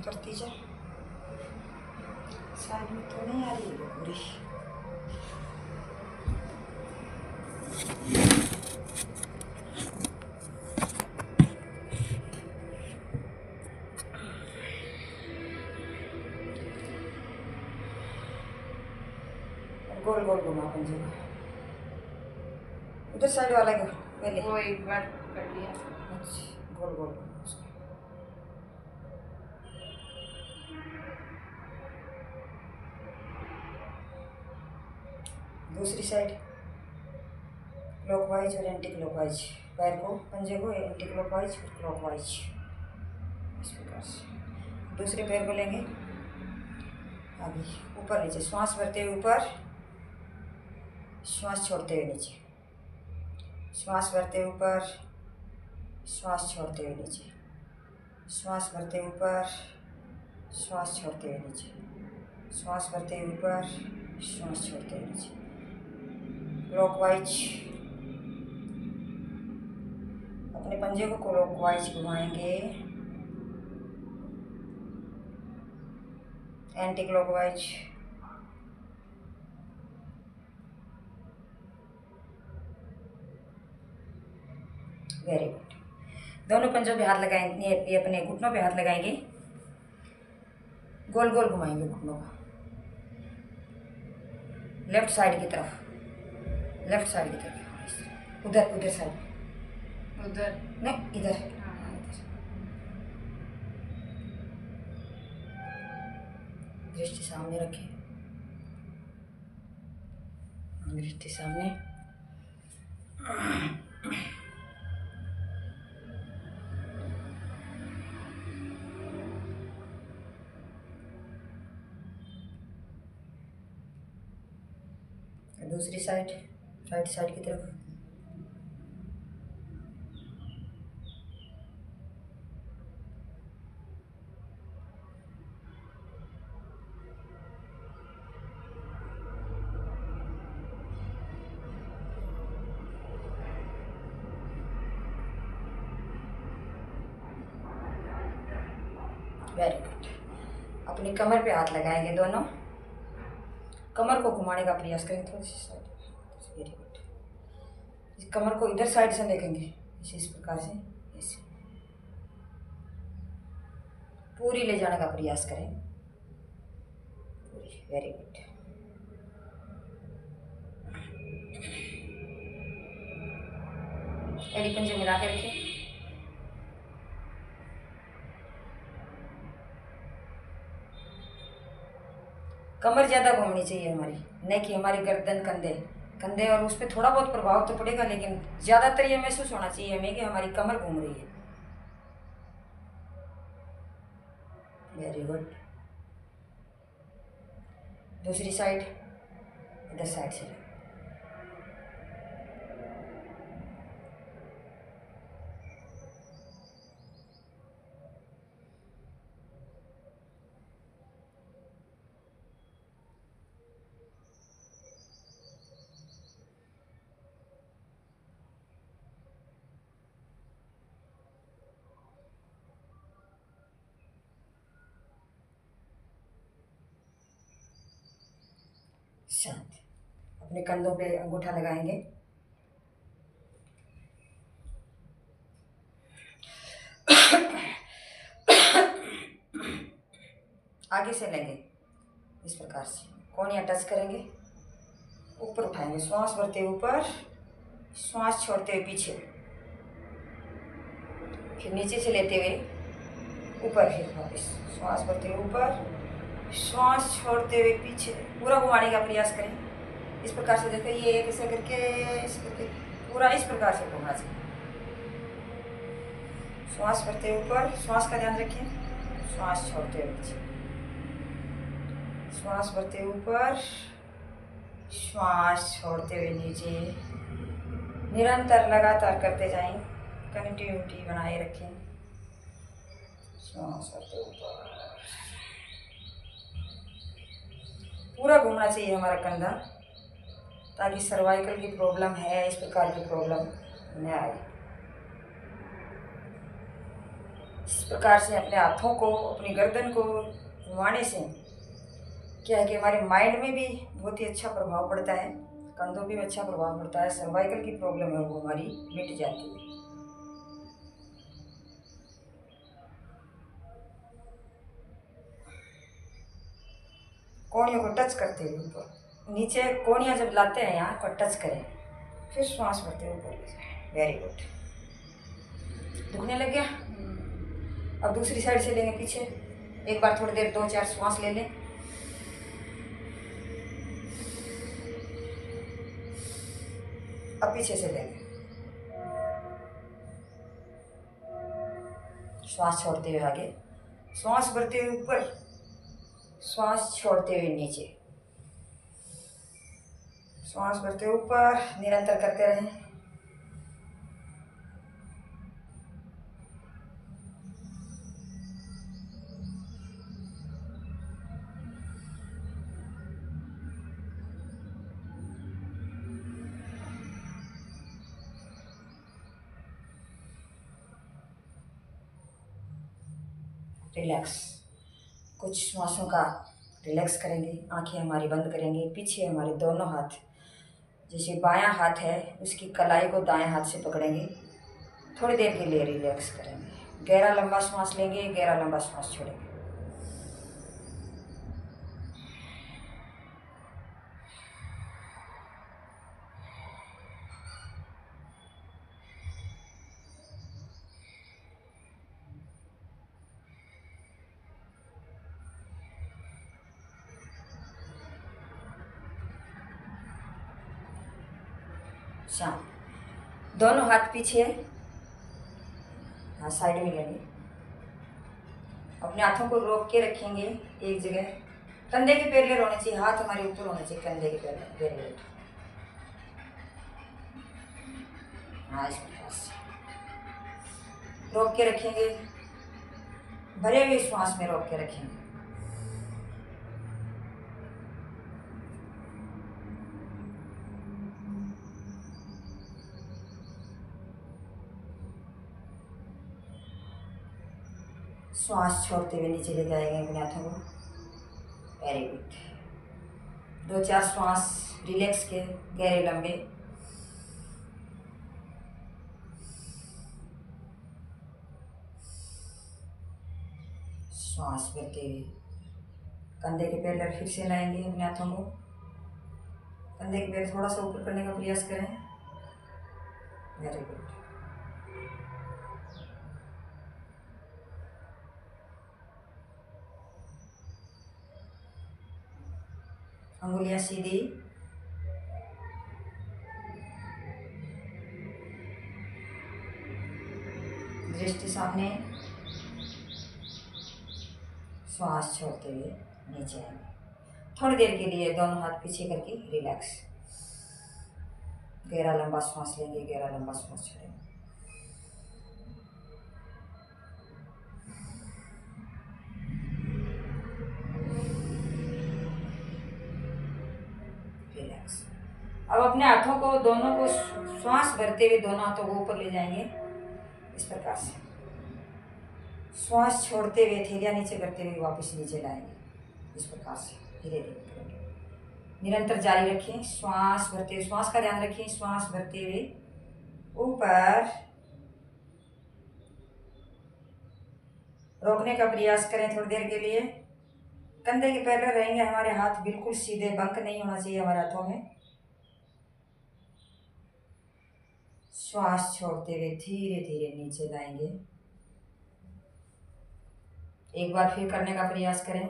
करती जा, साइड में तो नहीं आ रही है पूरी। गोल गोल घुमा पंजे को, उधर साइड वाला को पहले वो एक बार कर लिया। अच्छा, गोल गोल घुमा उसको। दूसरी साइड क्लॉकवाइज और एंटी क्लॉकवाइज, पैर को पंजे को एंटी क्लॉकवाइज और क्लॉकवाइज इस प्रकार से। दूसरे पैर को लेंगे आगे, ऊपर नीचे, श्वास भरते हुए ऊपर, श्वास छोड़ते हुए नीचे, श्वास भरते हुए ऊपर, श्वास छोड़ते हुए नीचे, श्वास भरते हुए ऊपर, श्वास छोड़ते हुए नीचे, श्वास भरते हुए ऊपर, श्वास छोड़ते हुए नीचे। क्लॉकवाइज, अपने पंजे को क्लॉकवाइज घुमाएंगे, एंटी क्लॉकवाइज, वेरी गुड। दोनों पंजों पे हाथ लगाएंगे, ये अपने घुटनों पे हाथ लगाएंगे, गोल गोल घुमाएंगे घुटनों को लेफ्ट साइड की तरफ, लेफ्ट साइड की तरफ, उधर उधर साइड, उधर नहीं इधर, हाँ। इधर। दृष्टि सामने रखें, दृष्टि सामने। दूसरी साइड, राइट साइड की तरफ। Very good. अपनी कमर पे हाथ लगाएंगे दोनों, कमर को घुमाने का प्रयास करें थोड़ी सी साइड। Very good. इस कमर को इधर साइड से देखेंगे, इस प्रकार से, ऐसे पूरी ले जाने का प्रयास करें, पूरी। Very good. एड़ी पंजे मिला के रखें, कमर ज़्यादा घूमनी चाहिए हमारी, नहीं कि हमारी गर्दन, कंधे कंधे, और उस पर थोड़ा बहुत प्रभाव तो पड़ेगा, लेकिन ज़्यादातर ये महसूस होना चाहिए हमें कि हमारी कमर घूम रही है। Very good. दूसरी साइड, इधर साइड से। शांत। अपने कंधों पे अंगूठा लगाएंगे, आगे से लेंगे इस प्रकार से, कोहनियाँ टच करेंगे, ऊपर उठाएंगे, श्वास भरते हुए ऊपर, श्वास छोड़ते हुए पीछे, फिर नीचे से लेते हुए ऊपर, फिर वापस श्वास भरते हुए ऊपर, श्वास छोड़ते हुए पीछे, पूरा घुमाने का प्रयास करें इस प्रकार से। देखो ये ऐसे करके, ऐसे करके पूरा इस प्रकार से घूमना चाहिए। श्वास भरते हुए ऊपर, श्वास का ध्यान रखें, श्वास छोड़ते हुए नीचे, श्वास भरते हुए ऊपर, श्वास छोड़ते हुए नीचे। निरंतर लगातार करते जाएं, कनेक्टिविटी बनाए रखें। श्वास भरते ऊपर, पूरा घूमना चाहिए हमारा कंधा, ताकि सर्वाइकल की प्रॉब्लम है, इस प्रकार की प्रॉब्लम न आए। इस प्रकार से अपने हाथों को, अपनी गर्दन को घुमाने से क्या है कि हमारे माइंड में भी बहुत ही अच्छा प्रभाव पड़ता है, कंधों पे भी अच्छा प्रभाव पड़ता है। सर्वाइकल की प्रॉब्लम है वो हमारी मिट जाती है। कोहनियों को टच करते हुए ऊपर नीचे, कोहनियाँ जब लाते हैं यहाँ को टच करें, फिर श्वास भरते हुए ऊपर ले जाए। Very good. दुखने लग गया? अब दूसरी साइड से लेंगे पीछे। एक बार थोड़ी देर 2-4 श्वास ले लें। अब पीछे से लेंगे, श्वास छोड़ते हुए आगे, श्वास भरते हुए ऊपर, श्वास छोड़ते हुए नीचे, श्वास भरते हुए ऊपर, निरंतर करते रहें। रिलैक्स। कुछ श्वासों का रिलैक्स करेंगे, आंखें हमारी बंद करेंगे, पीछे हमारे दोनों हाथ, जैसे बायां हाथ है उसकी कलाई को दाएं हाथ से पकड़ेंगे, थोड़ी देर के लिए रिलैक्स करेंगे। गहरा लंबा श्वास लेंगे, गहरा लंबा श्वास छोड़ेंगे। शांत। दोनों हाथ पीछे, हाँ साइड में लेंगे। अपने हाथों को रोक के रखेंगे एक जगह, कंधे के पैरेलल होने चाहिए, हाथ हमारे ऊपर होने चाहिए, कंधे के पैरेलल। Very good. हाँ, इस प्रकार से रोक के रखेंगे, भरे हुए श्वास में रोक के रखेंगे। श्वास छोड़ते हुए नीचे ले जाएंगे अपने हाथों को। Very good. 2-4 श्वास रिलैक्स के, गहरे लंबे। श्वास भरते हुए कंधे के पैर फिर से लाएंगे अपने हाथों को, कंधे के पैर थोड़ा सा ऊपर करने का प्रयास करें। Very good. अंगुलियां सीधी, दृष्टि सामने। श्वास छोड़ते हुए नीचे आएंगे। थोड़ी देर के लिए दोनों हाथ पीछे करके रिलैक्स। गहरा लंबा श्वास लेंगे, गहरा लंबा श्वास छोड़ेंगे। रिलैक्स। अब अपने हाथों को, दोनों को श्वास भरते हुए दोनों हाथों को ऊपर ले जाएंगे इस प्रकार से। श्वास छोड़ते हुए थैलियां नीचे करते हुए वापस नीचे लाएंगे इस प्रकार से, धीरे धीरे करेंगे। निरंतर जारी रखें, श्वास भरते हुए, श्वास का ध्यान रखें, श्वास भरते हुए ऊपर, रोकने का प्रयास करें थोड़ी देर के लिए। कंधे के पैर रहेंगे हमारे हाथ, बिल्कुल सीधे, बंक नहीं होना चाहिए हमारे हाथों में। श्वास छोड़ते हुए धीरे धीरे नीचे लाएंगे। एक बार फिर करने का प्रयास करें,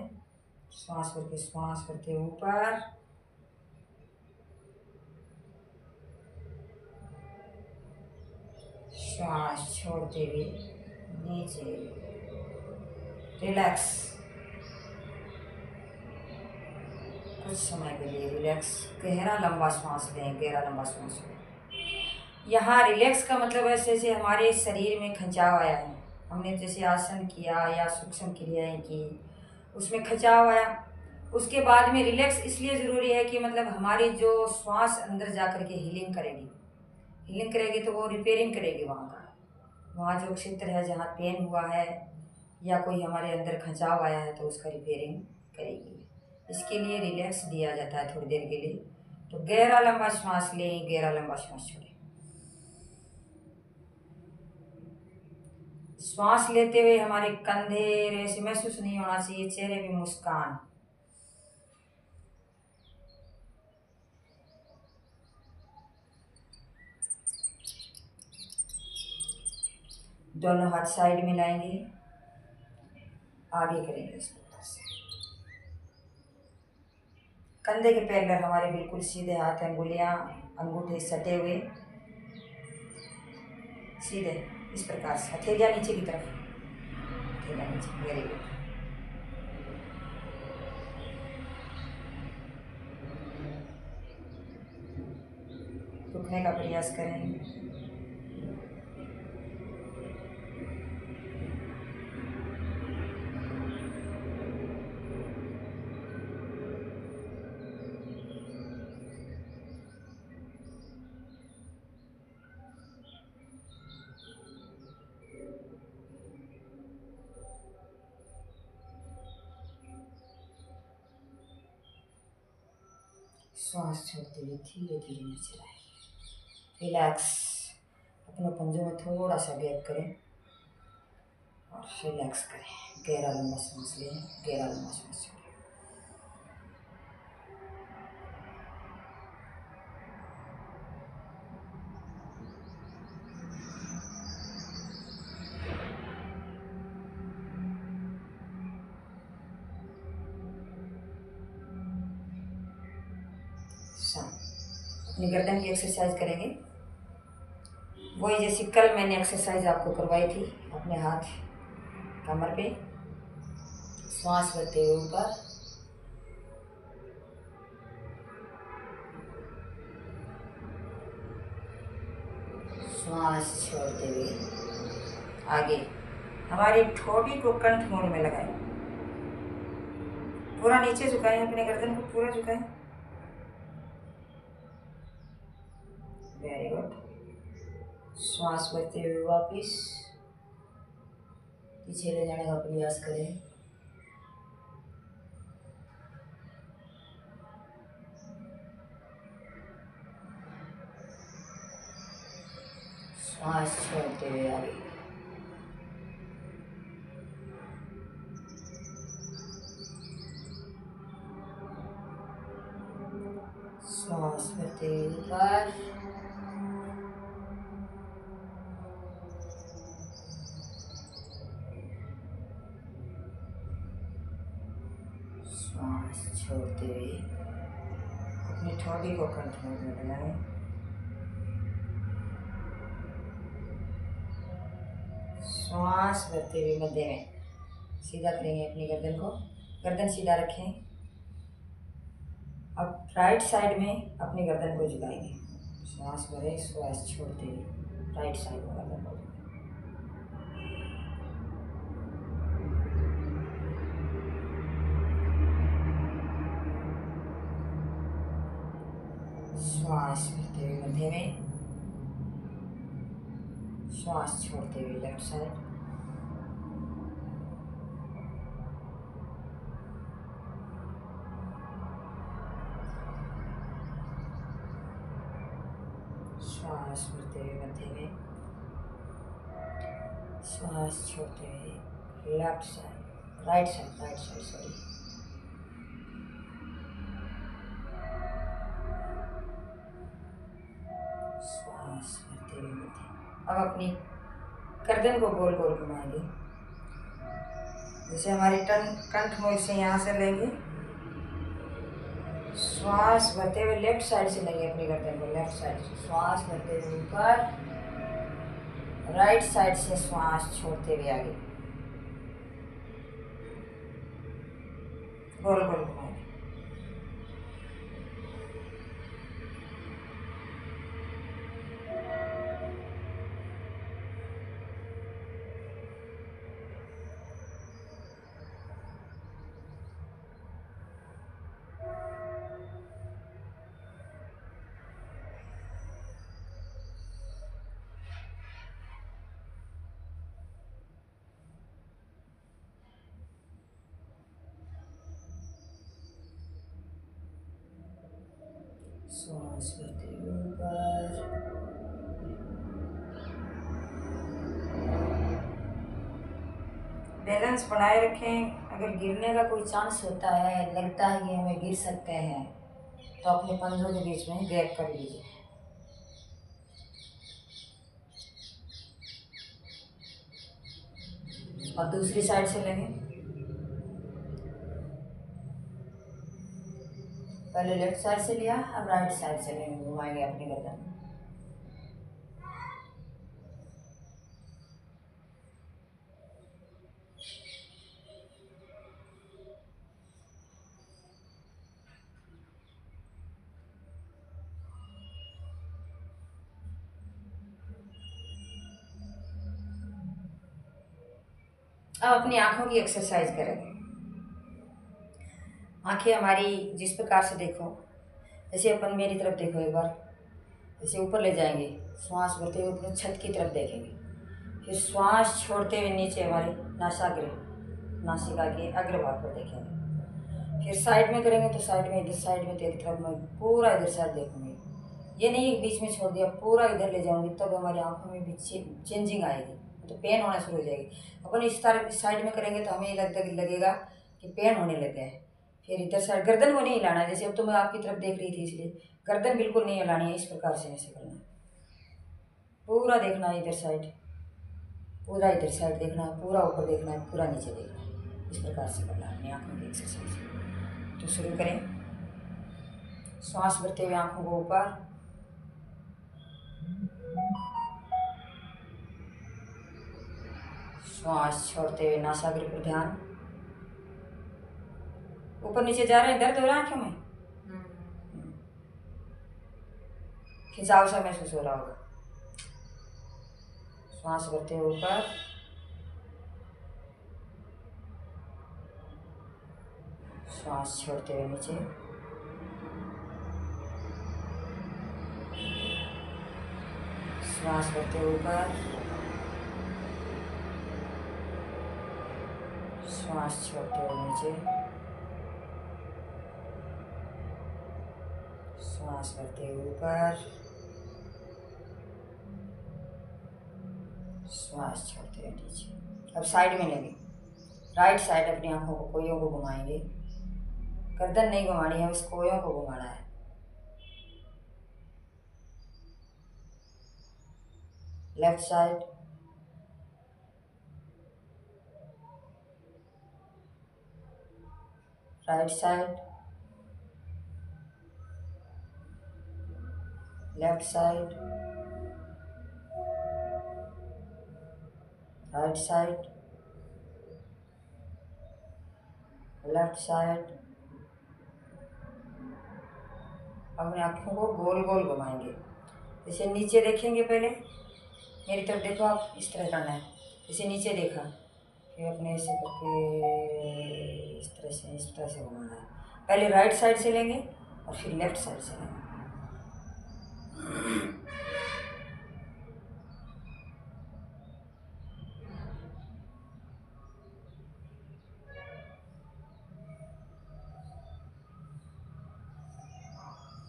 श्वास करके, श्वास करते ऊपर, श्वास छोड़ते हुए नीचे। रिलैक्स। कुछ समय के लिए रिलैक्स, गहरा लंबा श्वास लें, गहरा लंबा श्वास लें। यहाँ रिलैक्स का मतलब है जैसे हमारे शरीर में खिंचाव आया है, हमने जैसे आसन किया या सूक्ष्म क्रियाएं की, उसमें खिंचाव आया, उसके बाद में रिलैक्स इसलिए ज़रूरी है कि मतलब हमारी जो श्वास अंदर जा कर के हीलिंग करेगी तो वो रिपेयरिंग करेगी वहाँ जो क्षेत्र है जहाँ पेन हुआ है या कोई हमारे अंदर खिंचाव आया है तो उसका रिपेयरिंग करेगी। इसके लिए रिलैक्स दिया जाता है थोड़ी देर के लिए। तो गहरा लंबा श्वास लें, गहरा लंबा श्वास छोड़ें। श्वास लेते हुए हमारे कंधे ऐसे महसूस नहीं होना चाहिए, चेहरे पे मुस्कान। दोनों हाथ साइड में लाएंगे, आगे करेंगे इस प्रकार से। कंधे के पैरेलल हमारे बिल्कुल सीधे हाथ, अंगुलियां अंगूठे सटे हुए सीधे इस प्रकार से, हथेलियां नीचे की तरफ, हथेलियां नीचे। Very good. रुकने का प्रयास करें। श्वास छोड़ते हुए धीरे धीरे नीचे लाएं। रिलैक्स। अपने पंजों में थोड़ा सा गैप करें और रिलैक्स करें। गहरा लंबा सांस लें, गहरा लंबा सांस छोड़ें। अपनी गर्दन की एक्सरसाइज करेंगे, वही जैसे कल मैंने एक्सरसाइज आपको करवाई थी। अपने हाथ कमर पे, श्वास लेते हुए ऊपर, श्वास छोड़ते हुए आगे। हमारी ठोड़ी को कंठ मूल में लगाएं, पूरा नीचे झुकाएं, अपने गर्दन को पूरा झुकाएं। Very good. श्वास भरते हुए वापिस पीछे ले जाने का प्रयास करें। श्वास छोड़ते हुए आगे। श्वास भरते हुए ऊपर, श्वास छोड़ते हुए अपनी ठोड़ी को कंठ में लगाएं। श्वास भरते हुए मध्य में सीधा करेंगे अपनी गर्दन को, गर्दन सीधा रखें। अब राइट साइड में अपनी गर्दन को झुकाएंगे। श्वास भरे, श्वास छोड़ते हुए राइट साइड में गर्दन को। श्वास भरते हुए मध्य में, श्वास छोड़ते हुए लेफ्ट साइड। श्वास भरते हुए मध्य में, श्वास छोड़ते हुए left side, right side sorry. श्वास भरते हुए मध्य। अब अपनी गर्दन को गोल गोल घुमाएंगे, जैसे हमारी कंठ मूल से यहाँ से लेंगे। श्वास भरते हुए लेफ्ट साइड से लेंगे अपनी गर्दन को, लेफ्ट साइड से श्वास भरते हुए ऊपर, राइट साइड से श्वास छोड़ते हुए आगे गोल गोल घुमाएंगे। श्वास भरते हुए ऊपर, बैलेंस बनाए रखें। अगर गिरने का कोई चांस होता है, लगता है कि हमें गिर सकते हैं, तो अपने कंधों के बीच में गैप कर लीजिए। और दूसरी साइड से लेंगे। पहले लेफ्ट साइड से लिया, अब राइट साइड से लेंगे, घुमाएंगे अपनी गर्दन। अब अपनी आंखों की एक्सरसाइज करेंगे। आंखें हमारी जिस प्रकार से देखो, जैसे अपन मेरी तरफ देखो एक बार, जैसे ऊपर ले जाएंगे, श्वास भरते हुए अपने छत की तरफ देखेंगे, फिर श्वास छोड़ते हुए नीचे हमारे नासिका के अग्रभाग पर देखेंगे। फिर साइड में करेंगे तो साइड में, इधर साइड में तेरी तरफ में पूरा इधर साइड देखूंगी। ये नहीं बीच में छोड़ दिया, पूरा इधर ले जाऊंगी, तब हमारी आंखों में भी चेंजिंग आएगी, तो पेन होना शुरू हो जाएगी। अपन इस तरह साइड में करेंगे तो हमें लगेगा कि पेन होने लग गया है। फिर इधर साइड गर्दन को नहीं हिलाना है, जैसे अब तो मैं आपकी तरफ देख रही थी इसलिए गर्दन बिल्कुल नहीं हिलानी है, इस प्रकार से ऐसे करना है। पूरा देखना है इधर साइड, पूरा इधर साइड देखना है, पूरा ऊपर देखना है, पूरा नीचे देखना है, इस प्रकार से करना है अपनी आँखों की एक्सरसाइज। तो शुरू करें। श्वास भरते हुए आँखों को ऊपर, श्वास छोड़ते हुए नासाग्र पर ध्यान। ऊपर नीचे जा रहे हैं, दर्द हो रहा है आँखों में, खिंचाव सा महसूस हो रहा होगा। श्वास भरते हुए ऊपर, श्वास छोड़ते हुए नीचे, श्वास भरते हुए ऊपर, श्वास छोड़ते हुए नीचे, श्वास भरते हुए ऊपर, श्वास छोड़ते हुए नीचे। अब साइड में लेंगे, राइट साइड अपनी आंखों को, कोयों को घुमाएंगे, गर्दन नहीं घुमानी है, उस कोयों को घुमाना है। Left side, right side, left side, right side, left side. अपने आँखों को गोल गोल घुमाएंगे, जैसे नीचे देखेंगे, पहले मेरी तरफ देखो आप, इस तरह करना है, जैसे नीचे देखा, फिर अपने ऐसे करके इस तरह से घुमाना है। पहले राइट साइड से लेंगे और फिर लेफ्ट साइड से लेंगे।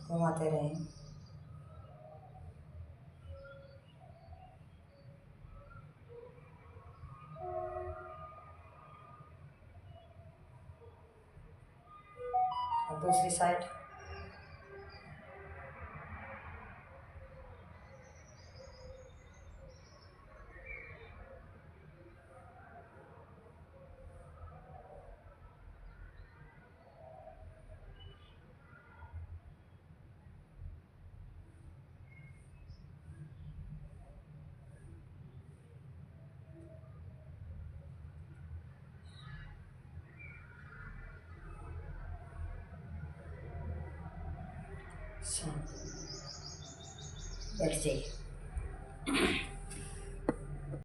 घुमाते रहें। और दूसरी साइड, बैठ जाइए।